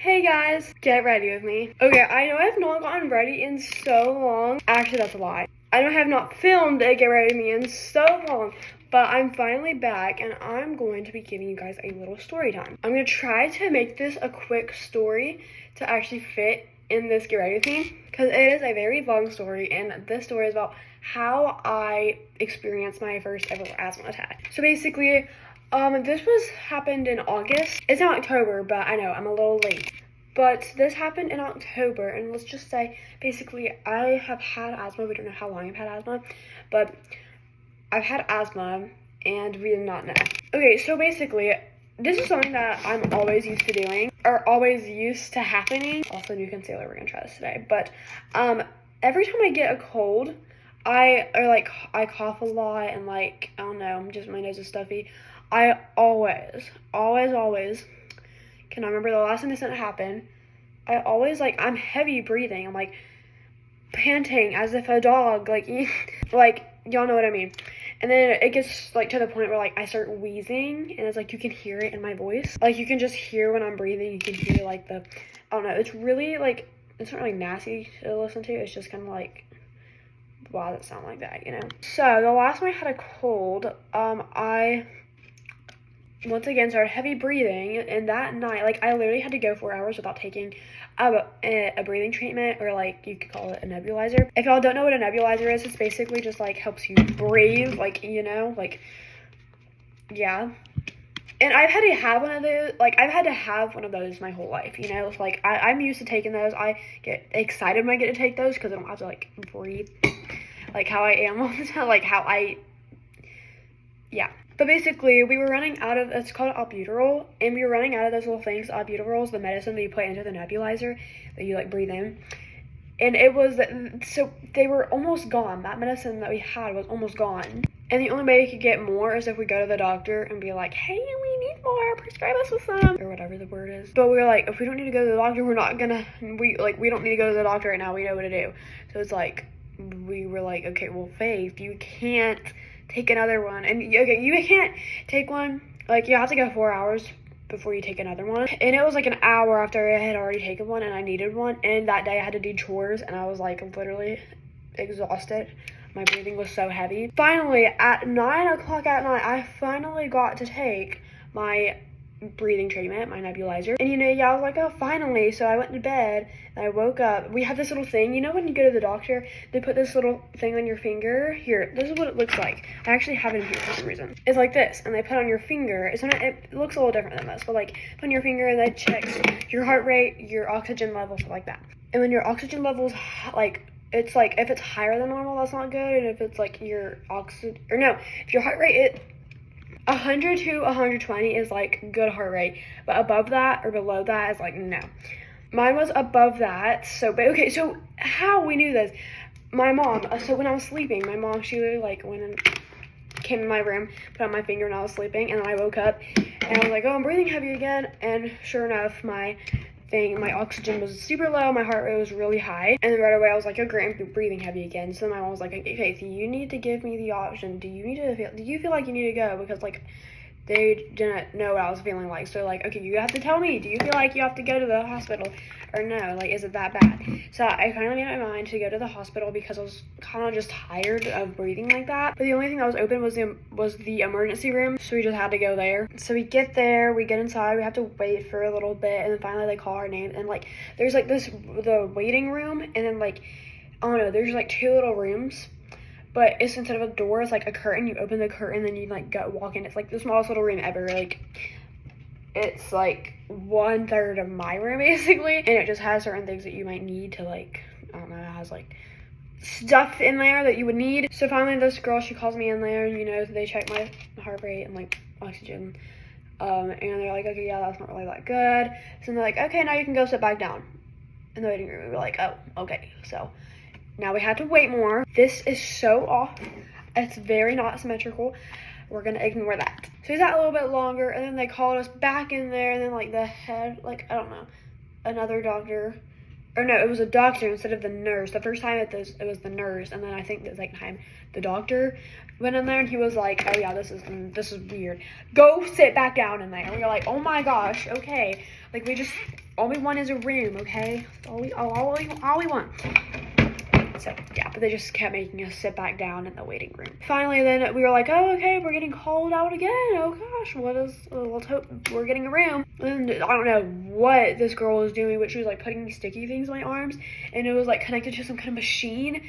Hey guys, get ready with me. Okay, I know I've not gotten ready in so long. Actually, that's a lie. I know I have not filmed a get ready with me in so long, but I'm finally back and I'm going to be giving you guys a little story time. I'm gonna try to make this a quick story to actually fit in this get ready with me because it is a very long story, and this story is about how I experienced my first ever asthma attack. So basically, this happened in August. It's now October, but I know I'm a little late. But this happened in October, and let's just say, basically, I have had asthma. We don't know how long I've had asthma, but I've had asthma, and we did not know. Okay, so basically, this is something that I'm always used to doing, or always used to happening. Also, new concealer, we're gonna try this today. But every time I get a cold, I cough a lot, and I don't know, just my nose is stuffy. I always can I remember the last time this didn't happen. I always I'm heavy breathing. I'm panting as if a dog, y'all know what I mean. And then it gets to the point where I start wheezing, and it's you can hear it in my voice. You can just hear when I'm breathing. You can hear I don't know. It's really it's not really nasty to listen to. It's just kind of why does it sound like that, you know? So the last time I had a cold, I once again started heavy breathing, and that night, I literally had to go 4 hours without taking a breathing treatment, or you could call it a nebulizer. If y'all don't know what a nebulizer is, it's basically just helps you breathe, yeah. And I've had to have one of those, I've had to have one of those my whole life, you know? I'm used to taking those. I get excited when I get to take those because I don't have to breathe how I am all the time, yeah. But basically, we were running out of, it's called albuterol, and we were running out of those little things. Albuterol is the medicine that you put into the nebulizer that you breathe in. And so they were almost gone. That medicine that we had was almost gone. And the only way we could get more is if we go to the doctor and be hey, we need more, prescribe us with some, or whatever the word is. But we were if we don't need to go to the doctor, we're not gonna, we don't need to go to the doctor right now, we know what to do. So it's we were okay, well, Faith, you can't take another one. And okay, you can't take one, you have to go 4 hours before you take another one. And it was an hour after I had already taken one and I needed one. And that day I had to do chores, and I was literally exhausted. My breathing was so heavy. Finally, at 9 o'clock at night, I finally got to take my breathing treatment, my nebulizer. And I was oh, finally. So I went to bed and I woke up. We have this little thing, when you go to the doctor, they put this little thing on your finger. Here, this is what it looks like. I actually have it here for some reason. It's this, and they put it on your finger. It looks a little different than this, but put on your finger, and that checks your heart rate, your oxygen level, stuff like that. And when your oxygen levels it's if it's higher than normal, that's not good. And if it's your if your heart rate 100 to 120 is good heart rate, but above that or below that is no. Mine was above that. So how we knew this, my mom, so when I was sleeping, my mom, she literally went and came in my room, put on my finger, and I was sleeping, and then I woke up and I was oh, I'm breathing heavy again. And sure enough, my oxygen was super low, my heart rate was really high, and then right away I was oh, great, I'm breathing heavy again. So my mom was okay, Faith, you need to give me the option. Do you feel like you need to go? Because they didn't know what I was feeling like. So okay, you have to tell me, do you feel like you have to go to the hospital or no? Is it that bad? So I finally made my mind to go to the hospital because I was kind of just tired of breathing like that. But the only thing that was open was the emergency room, so we just had to go there. So we get there, we get inside, we have to wait for a little bit, and then finally they call our name, and there's the waiting room, and then I don't know, there's two little rooms. But it's instead of a door, it's a curtain. You open the curtain, then you go walk in. It's the smallest little room ever. It's 1/3 of my room basically, and it just has certain things that you might need to I don't know. It has stuff in there that you would need. So finally, this girl, she calls me in there, and they check my heart rate and oxygen, and they're okay, yeah, that's not really that good. So they're okay, now you can go sit back down in the waiting room. We were oh, okay. So now we had to wait more. This is so off. It's very not symmetrical. We're gonna ignore that. So we sat a little bit longer, and then they called us back in there, and then the head, I don't know, another doctor, or no, it was a doctor instead of the nurse. The first time it was the nurse, and then I think the second time the doctor went in there, and he was oh yeah, this is weird. Go sit back down in there. And we were oh my gosh, okay. Like, all we want is a room, okay? All we want. So, yeah, but they just kept making us sit back down in the waiting room. Finally, then we were like, oh, okay, we're getting called out again. Oh, gosh, let's hope we're getting a room. And I don't know what this girl was doing, but she was, like, putting sticky things on my arms, and it was, like, connected to some kind of machine,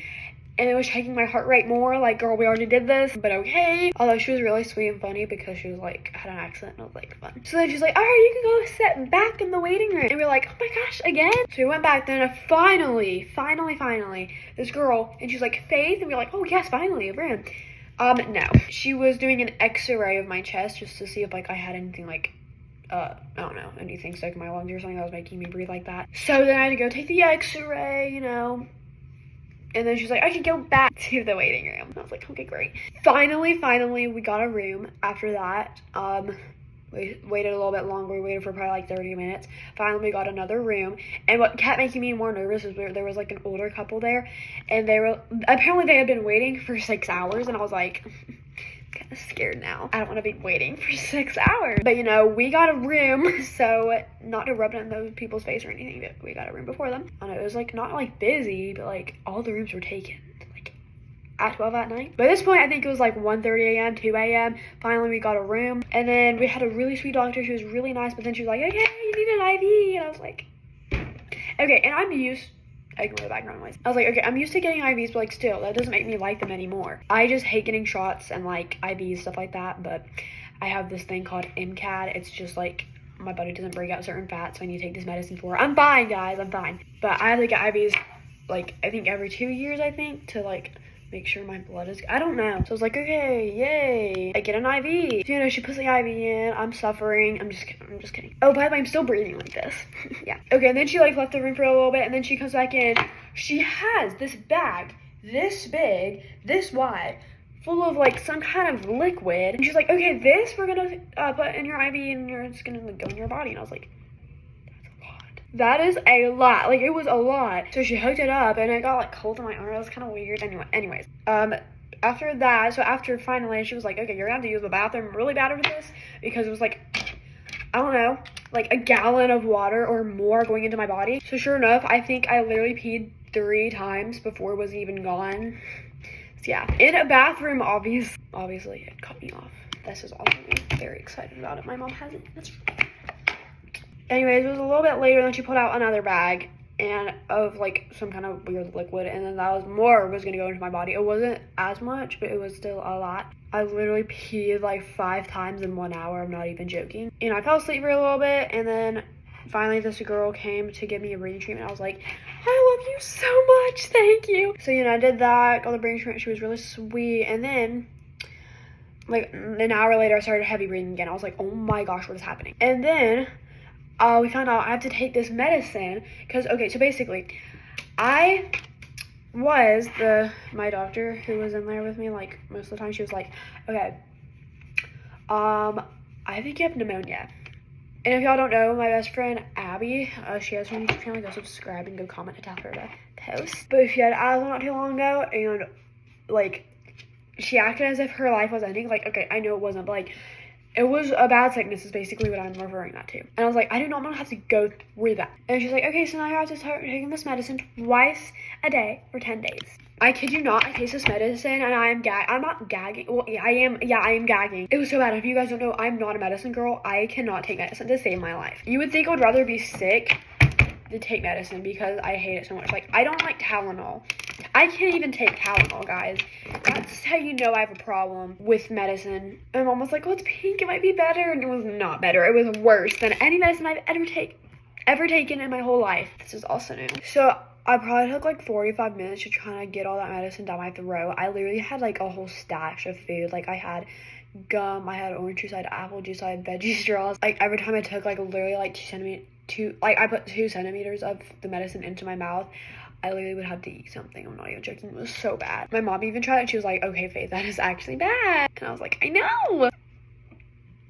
and it was checking my heart rate more. Like, girl, we already did this, but okay. Although she was really sweet and funny because she was, like, had an accent, and it was, like, fun. So then she's like, all right, you can go sit back in the waiting room. And we were like, oh my gosh, again? So we went back then, and finally, this girl, and she's like, Faith? And we were like, oh yes, finally, a room. No. She was doing an x-ray of my chest just to see if, like, I had anything, like, I don't know, anything stuck in my lungs or something that was making me breathe like that. So then I had to go take the x-ray, you know. And then she's like, I can go back to the waiting room. And I was like, okay, great. Finally, we got a room after that. We waited a little bit longer. We waited for probably like 30 minutes. Finally, we got another room. And what kept making me more nervous is there was like an older couple there. And apparently they had been waiting for 6 hours. And I was like, kind of scared now. I don't want to be waiting for 6 hours. But, you know, we got a room. So, not to rub it in those people's face or anything, but we got a room before them. I don't know, it was like not like busy, but like all the rooms were taken. At 12 at night. By this point, I think it was like 1:30 a.m., 2 a.m. Finally, we got a room. And then we had a really sweet doctor. She was really nice, but then she was like, okay, you need an IV. And I was like, okay, and I'm used, ignore the background noise. I was like, okay, I'm used to getting IVs, but like still, that doesn't make me like them anymore. I just hate getting shots and like IVs, stuff like that, but I have this thing called MCAD. It's just like, my body doesn't break out certain fats, so I need to take this medicine for. I'm fine, guys, I'm fine. But I have to get IVs, like, I think every 2 years, I think, to like, make sure my blood is, I don't know. So I was like, okay, yay, I get an IV. So, you know, she puts the IV in, I'm suffering, I'm just kidding. Oh, by the way, I'm still breathing like this. Yeah. Okay, and then she like left the room for a little bit, and then she comes back in. She has this bag, this big, this wide, full of like some kind of liquid. And she's like, okay, this we're gonna put in your IV, and it's gonna like, go in your body. And I was like, that is a lot. Like, it was a lot. So she hooked it up, and it got like cold in my arm. It was kind of weird. Anyways, after that, so after finally, she was like, okay, you're gonna have to use the bathroom really bad over this, because it was like, I don't know, like a gallon of water or more going into my body. So sure enough, I think I literally peed 3 times before it was even gone. So yeah, in a bathroom, obviously it cut me off. This is awesome. I'm very excited about it. My mom has it. That's anyways, it was a little bit later, then she pulled out another bag and of like some kind of weird liquid, and then that was more was gonna go into my body. It wasn't as much, but it was still a lot. I literally peed like 5 times in 1 hour. I'm not even joking. And I fell asleep for a little bit, and then finally this girl came to give me a breathing treatment. I was like, I love you so much, thank you. So, you know, I did that, got the breathing treatment. She was really sweet. And then like an hour later, I started heavy breathing again. I was like, oh my gosh, what is happening? And then we found out I have to take this medicine because, okay, so basically, my doctor who was in there with me, like, most of the time, she was like, okay, I think you have pneumonia. And if y'all don't know, my best friend, Abby, she has her YouTube channel. Go subscribe and go comment and tell her to post. But she had asthma not too long ago, and, like, she acted as if her life was ending. Like, okay, I know it wasn't, but, like, it was a bad sickness is basically what I'm referring that to. And I was like, I do not want to have to go through that. And she's like, okay, so now you have to start taking this medicine twice a day for 10 days. I kid you not, I taste this medicine and I'm not gagging. Well, yeah, I am gagging. It was so bad. If you guys don't know, I'm not a medicine girl. I cannot take medicine to save my life. You would think I would rather be sick than take medicine because I hate it so much. Like, I don't like Tylenol. I can't even take Tylenol, guys. That's how you know I have a problem with medicine. And Mom was like, oh, it's pink, it might be better. And it was not better. It was worse than any medicine I've ever taken in my whole life. This is also new. So I probably took like 45 minutes to try to get all that medicine down my throat. I literally had like a whole stash of food. Like, I had gum, I had orange juice, I had apple juice, I had veggie straws. Like, every time I took like literally like I put 2 centimeters of the medicine into my mouth, I literally would have to eat something. I'm not even joking. It was so bad. My mom even tried it and she was like, okay, Faith, that is actually bad. And I was like, I know.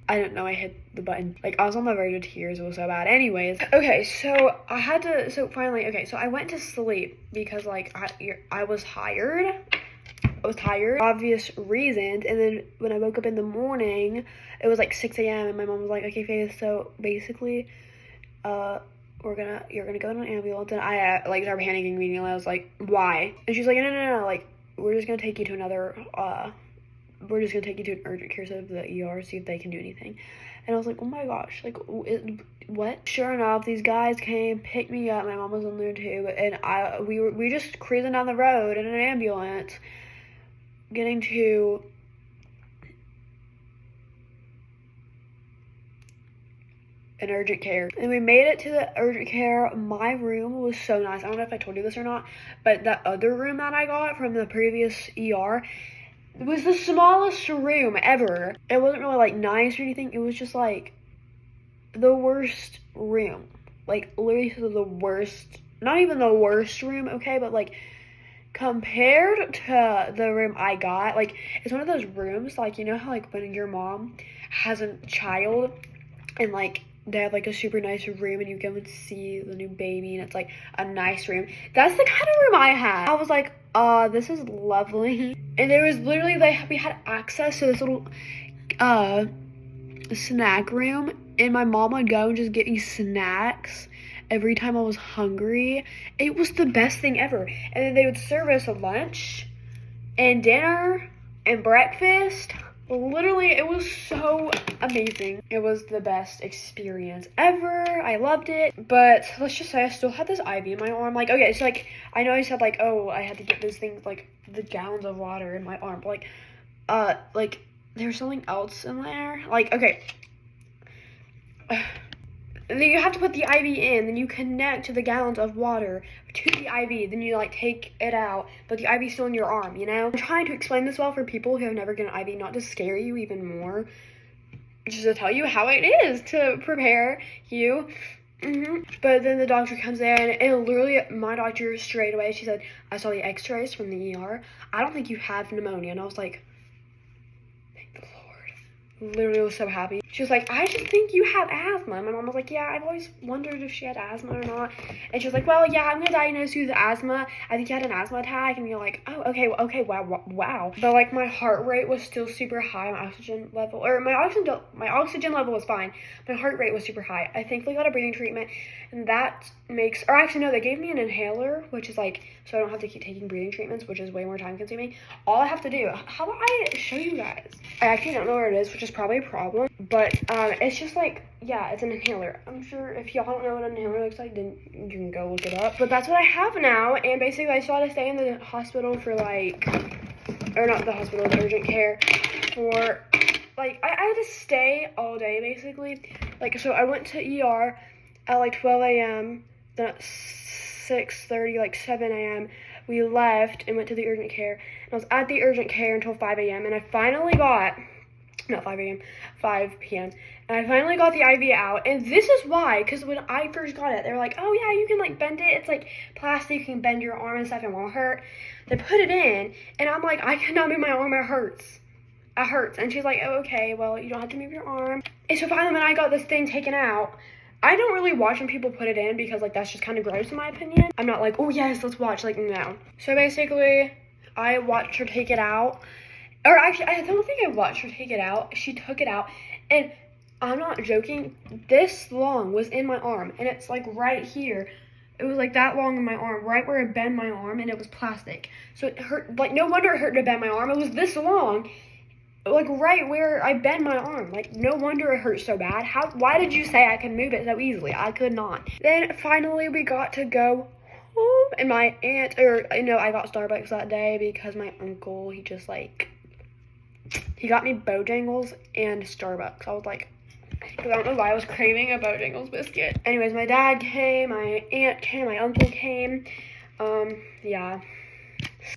I didn't know I hit the button. Like, I was on the verge of tears. It was so bad. Anyways, okay, so finally, so I went to sleep because, like, I was tired. I was tired, obvious reasons. And then when I woke up in the morning, it was like 6 a.m. and my mom was like, okay, Faith, so basically you're gonna go in an ambulance. And I like started panicking immediately. I was like, why? And she's like, no, like, we're just gonna take you to an urgent care center, the ER, see if they can do anything. And I was like, oh my gosh, like, what? Sure enough, these guys came, picked me up. My mom was in there too, and we were just cruising down the road in an ambulance, getting to an urgent care. And we made it to the urgent care. My room was so nice. I don't know if I told you this or not, but that other room that I got from the previous ER, it was the smallest room ever. It wasn't really like nice or anything. It was just like the worst room. Like literally the worst, not even the worst room, okay, but like compared to the room I got, like it's one of those rooms, like, you know how like when your mom has a child and like they have like a super nice room and you go and see the new baby and it's like a nice room. That's the kind of room I had. I was like, this is lovely. And there was literally, we had access to this little snack room, and my mom would go and just get me snacks every time I was hungry. It was the best thing ever. And then they would serve us a lunch and dinner and breakfast. Literally, it was so amazing. It was the best experience ever. I loved it. But let's just say I still had this IV in my arm. Like, okay, so like, I know I said like, oh, I had to get those things, like the gallons of water in my arm. But like there's something else in there. Like, okay. Then you have to put the IV in, then you connect to the gallons of water to the IV, then you like take it out, but the IV's still in your arm, you know? I'm trying to explain this well for people who have never gotten an IV, not to scare you even more, just to tell you how it is to prepare you. But then the doctor comes in, and literally my doctor straight away, she said, I saw the x-rays from the ER. I don't think you have pneumonia. And I was like, thank the Lord. Literally was so happy. She was like, I just think you have asthma. And my mom was like, yeah, I've always wondered if she had asthma or not. And she was like, well, yeah, I'm gonna diagnose you with asthma. I think you had an asthma attack. And you're like, oh, okay, wow. But like my heart rate was still super high, my oxygen level, or my oxygen level was fine. My heart rate was super high. I thankfully got a breathing treatment, and that makes, or actually no, they gave me an inhaler, which is like, so I don't have to keep taking breathing treatments, which is way more time consuming. All I have to do, how about I show you guys? I actually don't know where it is, which is probably a problem, but it's just like, yeah, it's an inhaler. I'm sure if y'all don't know what an inhaler looks like, then you can go look it up. But that's what I have now, and basically I still had to stay in the hospital for like, or not the hospital, the urgent care for, like, I had to stay all day basically. Like, so I went to ER at like 12 a.m., then at 6:30, like 7 a.m., we left and went to the urgent care. And I was at the urgent care until 5 a.m. and I finally got, not 5 a.m., 5 p.m. And I finally got the IV out. And this is why, because when I first got it, they were like, oh yeah, you can like bend it. It's like plastic, you can bend your arm and stuff, it won't hurt. They put it in, and I'm like, I cannot move my arm, it hurts. It hurts. And she's like, oh, okay, well, you don't have to move your arm. And so finally when I got this thing taken out, I don't really watch when people put it in because like that's just kind of gross in my opinion. I'm not like, oh yes, let's watch, like no. So basically, I watched her take it out. Or actually, I don't think I watched her take it out. She took it out, and I'm not joking, this long was in my arm, and it's like right here. It was like that long in my arm, right where it bent my arm, and it was plastic. So it hurt, like no wonder it hurt to bend my arm. It was this long, like right where I bend my arm. Like no wonder it hurt so bad. Why did you say I could move it so easily? I could not. Then finally we got to go home, and my aunt, or you know, I got Starbucks that day because my uncle, he just like, he got me Bojangles and Starbucks. I was like, because I don't know why I was craving a Bojangles biscuit. Anyways, my dad came, my aunt came, my uncle came. Yeah.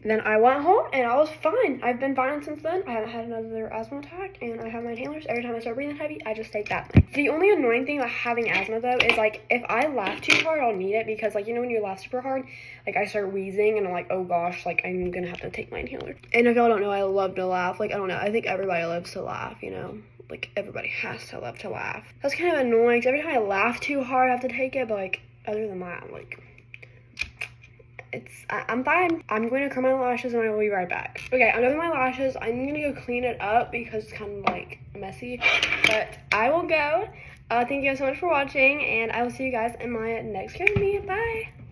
Then I went home and I was fine. I've been fine since then. I haven't had another asthma attack, and I have my inhalers. Every time I start breathing heavy, I just take that. The only annoying thing about having asthma though is like if I laugh too hard, I'll need it, because like, you know, when you laugh super hard, like I start wheezing and I'm like, oh gosh, like I'm gonna have to take my inhaler. And if y'all don't know, I love to laugh. Like I don't know, I think everybody loves to laugh, you know? Like everybody has to love to laugh. That's kind of annoying because every time I laugh too hard, I have to take it, but like other than that, like I'm fine. I'm going to curl my lashes and I will be right back. Okay, I'm done with my lashes. I'm gonna go clean it up because it's kind of like messy, but I will go Thank you guys so much for watching, and I will see you guys in my next Care Me. Bye!